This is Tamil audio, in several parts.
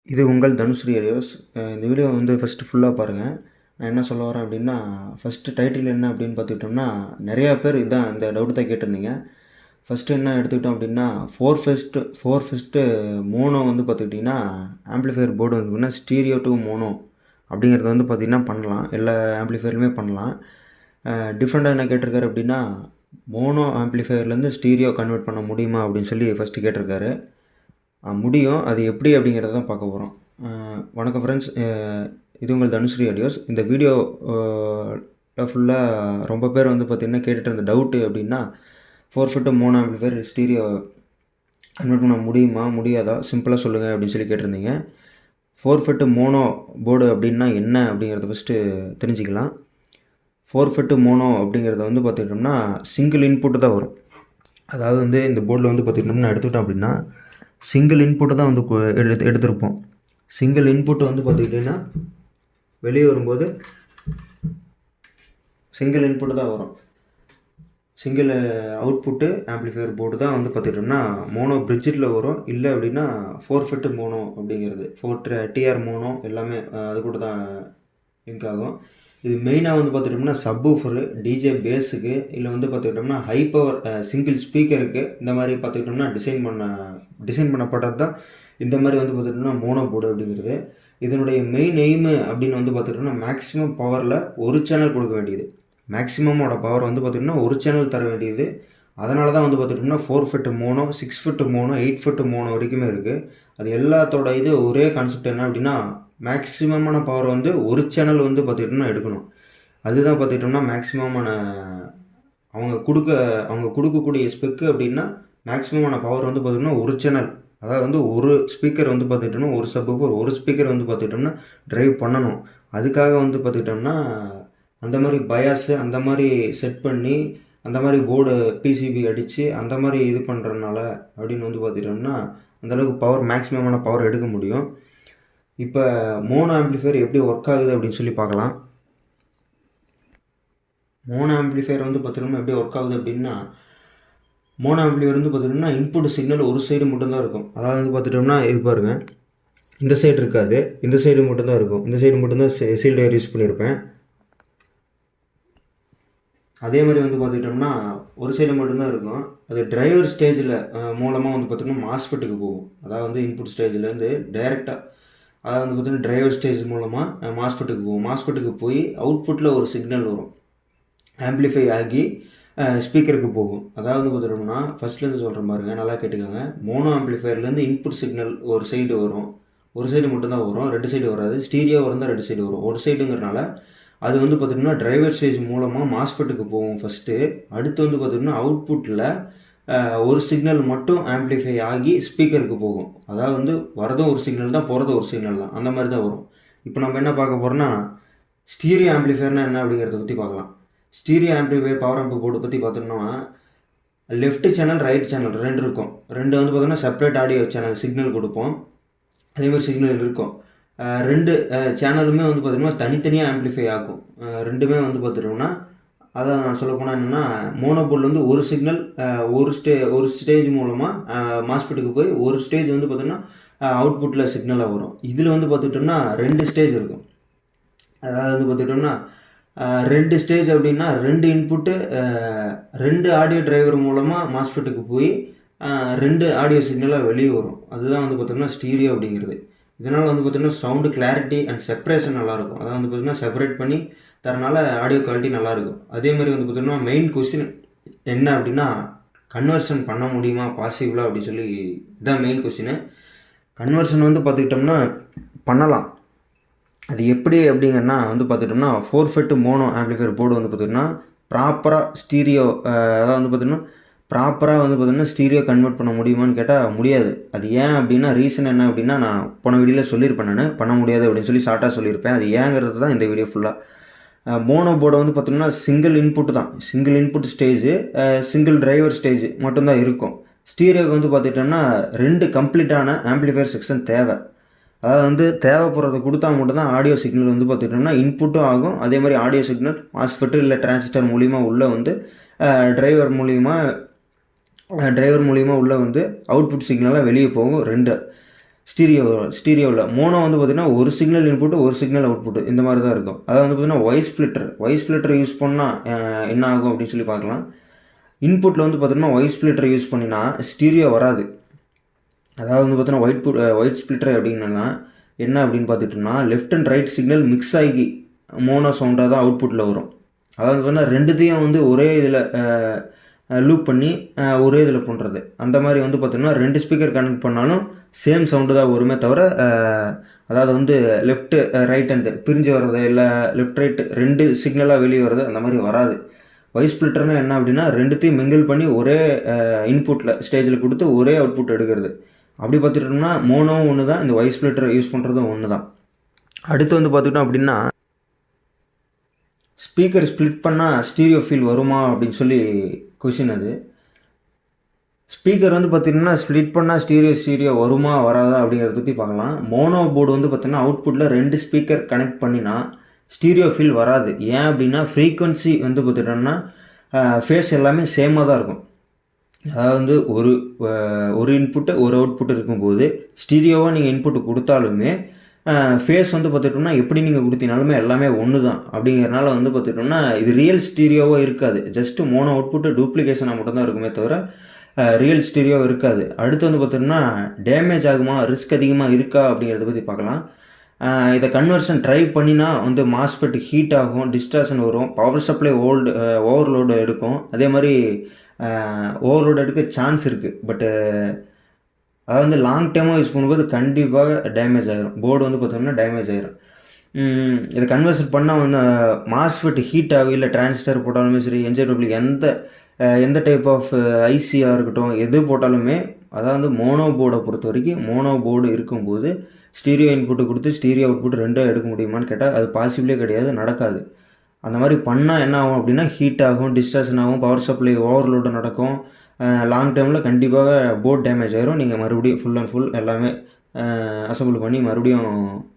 இது உங்கள் தனுஸ்ரீ ஆடியோஸ். இந்த வீடியோ வந்து ஃபஸ்ட்டு ஃபுல்லாக பாருங்கள். நான் என்ன சொல்ல வரேன் அப்படின்னா, ஃபஸ்ட்டு டைட்டில் என்ன அப்படின்னு பார்த்துக்கிட்டோம்னா, நிறையா பேர் இதான் இந்த டவுட் தான் கேட்டிருந்தீங்க. ஃபஸ்ட்டு என்ன எடுத்துக்கிட்டோம் அப்படின்னா, ஃபோர் ஃபஸ்ட்டு மோனோ வந்து பார்த்துக்கிட்டிங்கன்னா, ஆம்ப்ளிஃபையர் போர்டு வந்து பார்த்திங்கன்னா ஸ்டீரியோ டு மோனோ அப்படிங்கிறத வந்து பார்த்திங்கன்னா பண்ணலாம். எல்லா ஆம்ப்ளிஃபையருமே பண்ணலாம். டிஃப்ரெண்ட்டாக என்ன கேட்டிருக்காரு அப்படின்னா, மோனோ ஆம்ப்ளிஃபையர்லேருந்து ஸ்டீரியோ கன்வெர்ட் பண்ண முடியுமா அப்படின்னு சொல்லி ஃபஸ்ட்டு கேட்டிருக்காரு. முடியும். அது எப்படி அப்படிங்கிறத தான் பார்க்க போகிறோம். வணக்கம் ஃப்ரெண்ட்ஸ். இது உங்கள் தனுஸ்ரீ ஆடியோஸ். இந்த வீடியோ ஃபுல்லாக ரொம்ப பேர் வந்து பார்த்திங்கன்னா கேட்டுட்டு இருந்த டவுட்டு அப்படின்னா, 4 food mono amplifier stereo convert பண்ண முடியுமா முடியாதா சிம்பிளாக சொல்லுங்கள் அப்படின்னு சொல்லி கேட்டிருந்தீங்க. 4 ஃபுட்டு மோனோ போர்டு அப்படின்னா என்ன அப்படிங்கிறத ஃபஸ்ட்டு தெரிஞ்சுக்கலாம். 4 ஃபுட்டு மோனோ அப்படிங்கிறத வந்து பார்த்துக்கிட்டோம்னா சிங்கிள் இன்புட்டு தான் வரும். அதாவது வந்து இந்த போர்டில் வந்து பார்த்துக்கிட்டோம்னா எடுத்துக்கிட்டோம் அப்படின்னா சிங்கிள் இன்புட்டு தான் வந்து எடுத்திருப்போம். சிங்கிள் இன்புட்டு வந்து பார்த்துக்கிட்டிங்கன்னா வெளியே வரும்போது சிங்கிள் இன்புட்டு தான் வரும். சிங்கிள் அவுட்புட்டு ஆம்ப்ளிஃபையர் போர்டு தான் வந்து பார்த்துக்கிட்டோம்னா மோனோ பிரிட்ஜில் வரும். இல்லை அப்படின்னா 4 ஃபுட்டு மோனோ அப்படிங்கிறது 4 டிஆர் மோனோ எல்லாமே அது கூட தான் லிங்க் ஆகும். இது மெயினாக வந்து பார்த்துக்கிட்டோம்னா சப்வூஃபரு, டிஜே பேஸுக்கு, இல்லை வந்து பார்த்துக்கிட்டோம்னா ஹை பவர் சிங்கிள் ஸ்பீக்கருக்கு இந்த மாதிரி பார்த்துக்கிட்டோம்னா டிசைன் பண்ணப்பட்டது தான் இந்த மாதிரி வந்து பார்த்துக்கிட்டோம்னா மோனோ போர்டு அப்படிங்கிறது. இதனுடைய மெயின் எய்மு அப்படின்னு வந்து பார்த்துக்கிட்டோம்னா மேக்ஸிமம் பவரில் ஒரு சேனல் கொடுக்க வேண்டியது. மேக்ஸிமமோட பவர் வந்து பார்த்திங்கன்னா ஒரு சேனல் தர வேண்டியது. அதனால தான் வந்து பார்த்துக்கிட்டோம்னா 4 food mono, 6 food mono, 8 food mono வரைக்குமே இருக்குது. அது எல்லாத்தோட இது ஒரே கான்செப்ட் என்ன அப்படின்னா, மேக்ஸிமமான பவர் வந்து ஒரு சேனல் வந்து பார்த்துக்கிட்டோம்னா எடுக்கணும். அதுதான் பார்த்துக்கிட்டோம்னா மேக்ஸிமமான அவங்க கொடுக்கக்கூடிய ஸ்பெக்கு அப்படின்னா மேக்ஸிமமான பவர் வந்து பார்த்திங்கன்னா ஒரு சேனல். அதாவது வந்து ஒரு ஸ்பீக்கர் வந்து பார்த்துக்கிட்டோம்னா ஒரு சப்வூஃபர் ஒரு ஸ்பீக்கர் வந்து பார்த்துக்கிட்டோம்னா ட்ரைவ் பண்ணணும். அதுக்காக வந்து பார்த்துக்கிட்டோம்னா அந்த மாதிரி பயாஸு அந்த மாதிரி செட் பண்ணி அந்த மாதிரி போர்டு பிசிபி அடித்து அந்த மாதிரி இது பண்ணுறதுனால அப்படின்னு வந்து பார்த்துக்கிட்டோம்னா அந்தளவுக்கு பவர் மேக்ஸிமமான பவர் எடுக்க முடியும். இப்போ மோனோ ஆம்ப்ளிஃபையர் எப்படி ஒர்க் ஆகுது அப்படின்னு சொல்லி பார்க்கலாம். மோனோ ஆம்ப்ளிஃபையர் வந்து பார்த்திங்கன்னா எப்படி ஒர்க் ஆகுது அப்படின்னா, மோனோ ஆம்ப்ளிஃபையர் வந்து பார்த்திங்கன்னா இன்புட் சிக்னல் ஒரு சைடு மட்டும்தான் இருக்கும். அதாவது வந்து பார்த்துட்டோம்னா இது பாருங்கள், இந்த சைடு இருக்காது, இந்த சைடு மட்டும்தான் இருக்கும். இந்த சைடு மட்டும்தான் சீல்டு ஒயர் யூஸ் பண்ணியிருப்பேன். அதே மாதிரி வந்து பார்த்துக்கிட்டோம்னா ஒரு சைடு மட்டும்தான் இருக்கும். அது டிரைவர் ஸ்டேஜில் மூலமாக வந்து பார்த்திங்கன்னா மாஸ்ஃபெட்டுக்கு போகும். அதாவது வந்து இன்புட் ஸ்டேஜ்லேருந்து டைரெக்டாக அதாவது வந்து பார்த்திங்கன்னா டிரைவர் ஸ்டேஜ் மூலமாக மாஸ்ஃபெட்டுக்கு போகும். மாஸ்ஃபெட்டுக்கு போய் அவுட்புட்டில் ஒரு சிக்னல் வரும், ஆம்ப்ளிஃபை ஆகி ஸ்பீக்கருக்கு போகும். அதாவது பார்த்துட்டோம்னா ஃபஸ்ட்லேருந்து சொல்கிற பாருங்க, நல்லா கேட்டுக்கோங்க. மோனோ ஆம்ப்ளிஃபையர்லேருந்து இன்புட் சிக்னல் ஒரு சைடு வரும், ஒரு சைடு மட்டும்தான் வரும், 2 சைடு வராது. ஸ்டீரியோ இருந்தால் 2 சைடு வரும். ஒரு சைடுங்கிறனால அது வந்து பார்த்திங்கன்னா டிரைவர் ஸ்டேஜ் மூலமாக மாஸ்ஃபெட்டுக்கு போகும் ஃபஸ்ட்டு. அடுத்து வந்து பார்த்திங்கன்னா அவுட்புட்டில் ஒரு சிக்னல் மட்டும் ஆம்ப்ளிஃபை ஆகி ஸ்பீக்கருக்கு போகும். அதாவது வந்து வரதும் ஒரு சிக்னல் தான், போகிறதும் ஒரு சிக்னல் தான், அந்த மாதிரி தான் வரும். இப்போ நம்ம என்ன பார்க்க போகிறோம்னா ஸ்டீரியோ ஆம்ப்ளிஃபையர்னா என்ன அப்படிங்கிறத பற்றி பார்க்கலாம். Stereo amplifier power amp board பற்றி பார்த்தோம்னா லெஃப்ட் சேனல் ரைட் சேனல் 2 இருக்கும். 2 வந்து பார்த்தோம்னா செப்பரேட் ஆடியோ சேனல் சிக்னல் கொடுப்போம். அதேமாதிரி சிக்னல் இருக்கும். 2 சேனலுமே வந்து பார்த்திங்கன்னா தனித்தனியாக ஆம்ப்ளிஃபை ஆகும். ரெண்டுமே வந்து பார்த்துட்டோம்னா அதான் நான் சொல்லப்போனால் என்னென்னா மோனோ போர்டில் வந்து ஒரு சிக்னல் ஒரு ஸ்டேஜ் மூலமாக மாஸ்ஃபெட்டுக்கு போய் ஒரு ஸ்டேஜ் வந்து பார்த்திங்கன்னா அவுட்புட்டில் சிக்னலாக வரும். இதில் வந்து பார்த்துக்கிட்டோம்னா 2 ஸ்டேஜ் இருக்கும். அதாவது வந்து பார்த்துக்கிட்டோம்னா 2 ஸ்டேஜ் அப்படின்னா 2 இன்புட்டு 2 ஆடியோ டிரைவர் மூலமாக மாஸ்ஃபெட்டுக்கு போய் 2 ஆடியோ சிக்னலாக வெளியே வரும். அதுதான் வந்து பார்த்திங்கன்னா ஸ்டீரியோ அப்படிங்கிறது. இதனால் வந்து பார்த்திங்கன்னா சவுண்டு கிளாரிட்டி அண்ட் செப்பரேஷன் நல்லாயிருக்கும். அதாவது வந்து பார்த்திங்கன்னா செப்பரேட் பண்ணி தரனால ஆடியோ குவாலிட்டி நல்லாயிருக்கும். அதே மாதிரி வந்து பார்த்திங்கன்னா மெயின் கொஸ்டின் என்ன அப்படின்னா கன்வர்ஷன் பண்ண முடியுமா பாசிபிளாக அப்படின்னு சொல்லி இதுதான் மெயின் கொஸ்டின். கன்வர்ஷன் வந்து பார்த்துக்கிட்டோம்னா பண்ணலாம். அது எப்படி அப்படிங்கன்னா வந்து பார்த்துட்டோம்னா 4 ஃபுட்டு மோனோ ஆம்ப்ளிஃபையர் போர்டு வந்து பார்த்திங்கன்னா ப்ராப்பராக ஸ்டீரியோ அதாவது வந்து பார்த்திங்கன்னா ப்ராப்பராக வந்து பார்த்திங்கன்னா ஸ்டீரியோ கன்வெர்ட் பண்ண முடியுமான்னு கேட்டால் முடியாது. அது ஏன் அப்படின்னா ரீசன் என்ன அப்படின்னா நான் போன வீடியோவில் சொல்லியிருப்பேன், நான் பண்ண முடியாது அப்படின்னு சொல்லி ஷார்ட்டாக சொல்லியிருப்பேன். அது ஏங்கிறது தான் இந்த வீடியோ ஃபுல்லாக. மோனோ போர்டை வந்து பார்த்திங்கன்னா சிங்கிள் இன்புட் தான், single input stage, single driver stage மட்டும்தான் இருக்கும். ஸ்டீரியோக்கு வந்து பார்த்துட்டோம்னா 2 கம்ப்ளீட்டான ஆம்ப்ளிஃபையர் செக்ஷன் தேவை. அதாவது வந்து தேவைப்படுறத கொடுத்தா மட்டும்தான் ஆடியோ சிக்னல் வந்து பார்த்துக்கிட்டோம்னா இன்புட்டும் ஆகும். அதே மாதிரி ஆடியோ சிக்னல் மாஸ்ஃபெட்டு இல்லை டிரான்சிஸ்டர் மூலிமா உள்ளே வந்து டிரைவர் மூலிமா உள்ளே வந்து அவுட்புட் சிக்னலாக வெளியே போகும். 2 ஸ்டீரியோவில் மோனோ வந்து பார்த்திங்கன்னா ஒரு சிக்னல் இன்புட்டு ஒரு சிக்னல் அவுட்புட்டு இந்த மாதிரி தான் இருக்கும். அதாவது வந்து பார்த்திங்கன்னா வாய்ஸ் ஸ்ப்ளிட்டர் யூஸ் பண்ணால் என்ன ஆகும் அப்படின்னு சொல்லி பார்க்கலாம். இன்புட்டில் வந்து பார்த்திங்கன்னா வாய்ஸ் ஸ்ப்ளிட்டர் யூஸ் பண்ணினா ஸ்டீரியோ வராது. அதாவது வந்து பார்த்திங்கன்னா ஒயிட் ஸ்ப்ளிட்டர் அப்படின்னா என்ன அப்படின்னு பார்த்துட்டோம்னா left and right signal mix ஆகி மோனோ சவுண்டாக தான் அவுட்புட்டில் வரும். அதாவது பார்த்தீங்கன்னா ரெண்டுத்தையும் வந்து ஒரே இதில் லூப் பண்ணி ஒரே இதில் பண்ணுறது. அந்த மாதிரி வந்து பார்த்திங்கன்னா 2 ஸ்பீக்கர் கனெக்ட் பண்ணாலும் சேம் சவுண்டு தான் வருமே தவிர அதாவது வந்து லெஃப்ட்டு ரைட் ஹேண்டு பிரிஞ்சு வர்றது இல்லை லெஃப்ட் ரைட்டு 2 சிக்னலாக வெளியே வர்றது அந்த மாதிரி வராது. வாய்ஸ் ஸ்ப்ளிட்டர்னா என்ன அப்படின்னா ரெண்டுத்தையும் மிங்கிள் பண்ணி ஒரே இன்புட்டில் ஸ்டேஜில் கொடுத்து ஒரே அவுட்புட் எடுக்கிறது. அப்படி பார்த்துட்டோம்னா மோனோவும் ஒன்று தான், இந்த வாய்ஸ் ஸ்ப்ளிட்டர் யூஸ் பண்ணுறதும் ஒன்று தான். அடுத்து வந்து பார்த்துக்கிட்டோம் அப்படின்னா ஸ்பீக்கர் ஸ்ப்ளிட் பண்ணால் ஸ்டீரியோ ஃபீல் வருமா அப்படின்னு சொல்லி கொஷின். அது ஸ்பீக்கர் வந்து பார்த்திங்கன்னா ஸ்ப்ளிட் பண்ணால் ஸ்டீரியோ வருமா வராதா அப்படிங்கிறத பற்றி பார்க்கலாம். மோனோ போர்டு வந்து பார்த்திங்கன்னா அவுட்புட்டில் 2 ஸ்பீக்கர் கனெக்ட் பண்ணினா ஸ்டீரியோ ஃபீல் வராது. ஏன் அப்படின்னா ஃப்ரீக்வன்சி வந்து பார்த்துட்டோம்னா ஃபேஸ் எல்லாமே சேமாக தான் இருக்கும். அதாவது வந்து ஒரு இன்புட்டு ஒரு அவுட்புட் இருக்கும்போது ஸ்டீரியோவாக நீங்கள் இன்புட்டு கொடுத்தாலுமே ஃபேஸ் வந்து பார்த்துட்டோம்னா எப்படி நீங்கள் கொடுத்தீங்கனாலுமே எல்லாமே ஒன்று தான். அப்படிங்கிறனால வந்து பார்த்துட்டோம்னா இது ரியல் ஸ்டீரியோவாக இருக்காது. ஜஸ்ட்டு மோனோ அவுட்புட்டு டூப்ளிகேஷனாக மட்டும்தான் இருக்குமே தவிர ரியல் ஸ்டீரியோ இருக்காது. அடுத்து வந்து பார்த்திங்கன்னா டேமேஜ் ஆகுமா, ரிஸ்க் அதிகமாக இருக்கா அப்படிங்கிறத பற்றி பார்க்கலாம். இதை கன்வர்ஷன் ட்ரை பண்ணினா வந்து மாஸ்ஃபெட் ஹீட் ஆகும், டிஸ்டார்ஷன் வரும், பவர் சப்ளை ஓவர்லோடு எடுக்கும். அதே மாதிரி ஓவர்லோடு எடுக்க சான்ஸ் இருக்குது. பட்டு அதாவது வந்து லாங் டைமாக யூஸ் பண்ணும்போது கண்டிப்பாக டேமேஜ் ஆகிரும். போர்டு வந்து பார்த்தோம்னா டேமேஜ் ஆகிரும். இதை கன்வர்ஷன் பண்ணால் வந்து மாஸ்ஃபெட் ஹீட் ஆகும். இல்லை டிரான்சிஸ்டர் போட்டாலுமே சரி, என்ஜேடபிள்யூ எந்த டைப் ஆஃப் ஐசியாக இருக்கட்டும் எது போட்டாலுமே அதாவது மோனோ போர்டை பொறுத்த வரைக்கும் மோனோ போர்டு இருக்கும்போது ஸ்டீரியோ இன்புட்டு கொடுத்து ஸ்டீரியோ அவுட்புட் 2 எடுக்க முடியுமான்னு கேட்டால் அது பாசிபிளே கிடையாது, நடக்காது. அந்த மாதிரி பண்ணால் என்ன ஆகும் அப்படின்னா ஹீட் ஆகும், டிஸ்டார்ஷன் ஆகும், பவர் சப்ளை ஓவர்லோடு நடக்கும். லாங் டைமில் கண்டிப்பாக போர்டு டேமேஜ் ஆகிரும். நீங்கள் மறுபடியும் ஃபுல் அண்ட் ஃபுல் எல்லாமே அசம்பிள் பண்ணி மறுபடியும்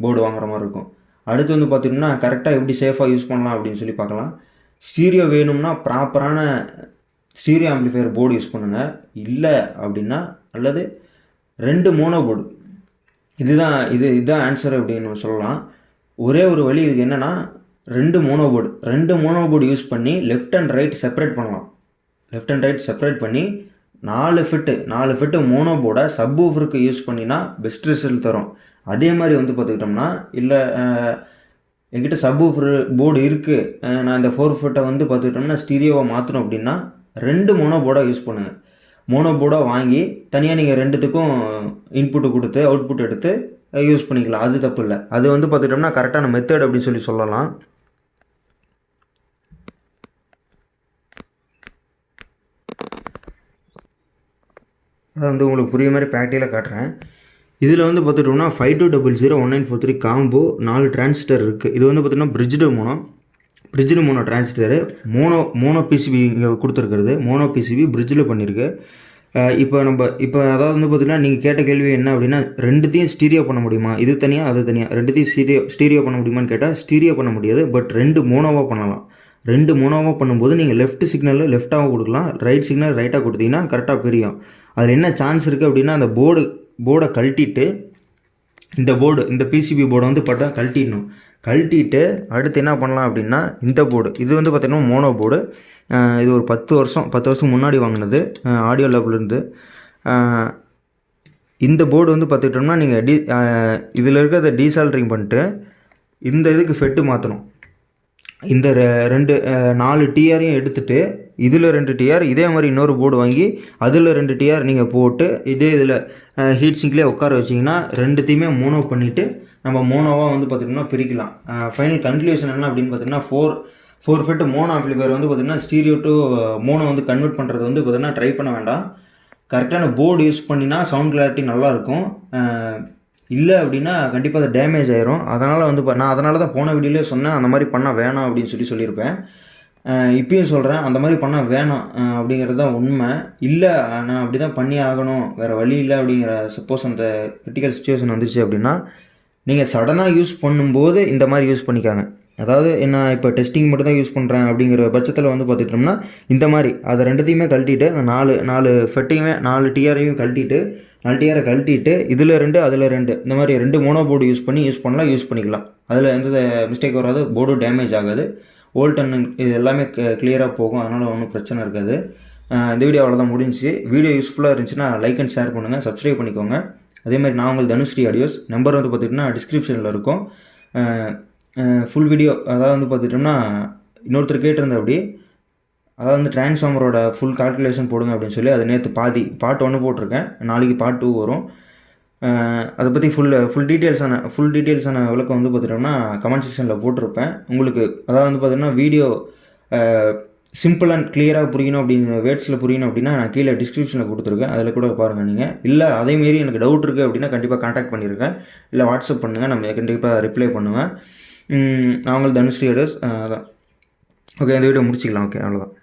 போர்டு வாங்குற மாதிரி இருக்கும். அடுத்து வந்து பார்த்திங்கன்னா கரெக்டாக எப்படி சேஃபாக யூஸ் பண்ணலாம் அப்படின்னு சொல்லி பார்க்கலாம். ஸ்டீரியோ வேணும்னா ப்ராப்பரான ஸ்டீரியோ ஆம்பிளிஃபையர் போர்டு யூஸ் பண்ணுங்கள். இல்லை அப்படின்னா அல்லது 2 மோனோ போர்டு இதுதான் ஆன்சர் அப்படின்னு சொல்லலாம். ஒரே ஒரு வழி இதுக்கு என்னென்னா 2 மோனோ போர்டு யூஸ் பண்ணி லெஃப்ட் அண்ட் ரைட் செப்பரேட் பண்ணலாம். லெஃப்ட் அண்ட் ரைட் செப்பரேட் பண்ணி 4 ஃபிட்டு மோனோ போர்டை சப்வூஃபருக்கு யூஸ் பண்ணினா பெஸ்ட் ரிசல்ட் தரும். அதே மாதிரி வந்து பார்த்துக்கிட்டோம்னா இல்லை என்கிட்ட சப்வூஃபர் போர்டு இருக்குது, நான் இந்த 4 ஃபிட்டை வந்து பார்த்துக்கிட்டோம்னா ஸ்டீரியோவை மாற்றணும் அப்படின்னா 2 மோனோ போர்டாக யூஸ் பண்ணுங்கள். மோனோ போர்டாக வாங்கி தனியாக நீங்கள் 2த்துக்கும் இன்புட்டு கொடுத்து அவுட்புட் எடுத்து யூஸ் பண்ணிக்கலாம். அது தப்பு இல்லை. அது வந்து பார்த்துக்கிட்டோம்னா கரெக்டான மெத்தட் அப்படின்னு சொல்லி சொல்லலாம். அதை வந்து உங்களுக்கு புரிய மாதிரி ப்ராக்டிக்கலாக காட்டுறேன். இதில் வந்து பார்த்துட்டோம்னா 52001943 காம்போ 4 டிரான்சிஸ்டர் இருக்குது. இது வந்து பார்த்திங்கன்னா பிரிட்ஜில் மோனோ டிரான்சிஸ்டரு மோனோ பிசிபி இங்கே கொடுத்துருக்கிறது. மோனோ பிசிபி பிரிட்ஜில் பண்ணியிருக்கு. இப்போ அதாவது வந்து பார்த்திங்கன்னா நீங்கள் கேட்ட கேள்வி என்ன அப்படின்னா 2த்தையும் ஸ்டீரியோ பண்ண முடியுமா, இது தனியாக அது தனியாக, 2த்தையும் ஸ்டீரியோ பண்ண முடியுமான்னு கேட்டால் ஸ்டீரியோ பண்ண முடியாது. பட் 2 மோனோவாக பண்ணலாம். 2 மோனோவாக பண்ணும்போது நீங்கள் லெஃப்ட் சிக்னலில் லெஃப்டாக கொடுக்கலாம், ரைட் சிக்னல் ரைட்டாக கொடுத்தீங்கன்னா கரெக்டாக பிரியும். அதில் என்ன சான்ஸ் இருக்குது அப்படின்னா அந்த போர்டை கழட்டிட்டு இந்த பிசிபி போர்டை வந்து கழட்டிட்டு அடுத்து என்ன பண்ணலாம் அப்படின்னா இந்த போர்டு இது வந்து பார்த்திங்கன்னா மோனோ போர்டு. இது ஒரு 10 வருஷம் முன்னாடி வாங்கினது ஆடியோ லேப்லேருந்து. இந்த போர்டு வந்து பார்த்துக்கிட்டோம்னா நீங்கள் இதில் இருக்கிறத டீசால்ட்ரிங் பண்ணிட்டு இந்த இதுக்கு ஃபெட்டு மாற்றணும். இந்த 4 டிஆரையும் எடுத்துகிட்டு இதில் 2 டிஆர் இதே மாதிரி இன்னொரு போர்டு வாங்கி அதில் 2 டிஆர் நீங்கள் போட்டு இதில் ஹீட் சிங்க்லேயே உட்கார வச்சிங்கன்னா 2த்தையுமே மோனோ பண்ணிவிட்டு நம்ம மோனோவாக வந்து பார்த்திங்கன்னா பிரிக்கலாம். ஃபைனல் கன்க்ளூஷன் என்ன அப்படின்னு பார்த்திங்கன்னா 4 ஃபிட் மோனோ ஆம்பிளிஃபையர் வந்து பார்த்திங்கன்னா ஸ்டீரியோ டு மோனோ வந்து கன்வெர்ட் பண்ணுறது வந்து பார்த்திங்கன்னா ட்ரை பண்ண வேண்டாம். கரெக்டான போர்டு யூஸ் பண்ணினா சவுண்ட் கிளாரிட்டி நல்லாயிருக்கும். இல்லை அப்படின்னா கண்டிப்பாக அது டேமேஜ் ஆயிரும். அதனால் வந்து நான் அதனால தான் போன வீடியோலேயே சொன்னேன் அந்த மாதிரி பண்ணால் வேணாம் அப்படின்னு சொல்லியிருப்பேன். இப்பயும் சொல்கிறேன் அந்த மாதிரி பண்ணால் வேணாம் அப்படிங்கிறது தான் உண்மை. இல்லை நான் அப்படி தான் பண்ணி ஆகணும் வேறு வழி இல்லை அப்படிங்கிற சப்போஸ் அந்த கிரிட்டிக்கல் சுச்சுவேஷன் வந்துச்சு அப்படின்னா நீங்கள் சடனாக யூஸ் பண்ணும்போது இந்த மாதிரி யூஸ் பண்ணிக்காங்க. அதாவது நான் இப்போ டெஸ்டிங் மட்டும் தான் யூஸ் பண்ணுறேன் அப்படிங்கிற பட்சத்தில் வந்து பார்த்துக்கிட்டோம்னா இந்த மாதிரி அதை ரெண்டுத்தையுமே கழட்டிட்டு அந்த நாலு ஃபெட்டையுமே 4 டிஆரையும் கழட்டிட்டு 4 டிஆரை கழட்டிட்டு இதில் 2 அதில் 2 இந்த மாதிரி 2 மோனோ போர்டு யூஸ் பண்ணிக்கலாம். அதில் எந்த மிஸ்டேக் வராது, போர்டும் டேமேஜ் ஆகாது, வோல்டன் இது எல்லாமே கிளியராக போகும். அதனால் ஒன்றும் பிரச்சனை இருக்காது. இந்த வீடியோ அவ்வளோதான் முடிஞ்சிச்சு. வீடியோ யூஸ்ஃபுல்லாக இருந்துச்சுன்னா லைக் அண்ட் ஷேர் பண்ணுங்கள், சப்ஸ்கிரைப் பண்ணிக்கோங்க. அதேமாதிரி நான் உங்கள் தனுஸ்ரீ ஆடியோஸ் நம்பர் வந்து பார்த்துக்கிட்டோம்னா டிஸ்கிரிப்ஷனில் இருக்கும். ஃபுல் வீடியோ அதாவது வந்து பார்த்துட்டோம்னா இன்னொருத்தர் கேட்டிருந்த அப்படி அதாவது வந்து டிரான்ஸ்ஃபார்மரோட ஃபுல் கால்குலேஷன் போடுங்க அப்படின்னு சொல்லி அது நேற்று பார்ட் 1 போட்டிருக்கேன். நாளைக்கு பார்ட் 2 வரும். அதை பற்றி ஃபுல் டீட்டெயில்ஸான விளக்கம் வந்து பார்த்துட்டோம்னா கமெண்ட் செக்ஷனில் போட்டிருப்பேன் உங்களுக்கு. அதாவது வந்து பார்த்திங்கன்னா வீடியோ சிம்பிள் அண்ட் கிளியராக புரியணும் அப்படின்னு வேர்ட்ஸில் புரியணும் அப்படின்னா நான் கீழே டிஸ்கிரிப்ஷனில் கொடுத்துருக்கேன், அதில் கூட பாருங்கள் நீங்கள். இல்லை அதேமாரி எனக்கு டவுட் இருக்குது அப்படின்னா கண்டிப்பாக கான்டாக்ட் பண்ணியிருக்கேன், இல்லை வாட்ஸ்அப் பண்ணுங்கள், நம்ம கண்டிப்பாக ரிப்ளை பண்ணுவேன். நான் உங்கள் தனுஸ்ரீ ஆடியோஸ். அதான் ஓகே, இந்த வீடியோ முடிச்சிக்கலாம். ஓகே, அவ்வளோதான்.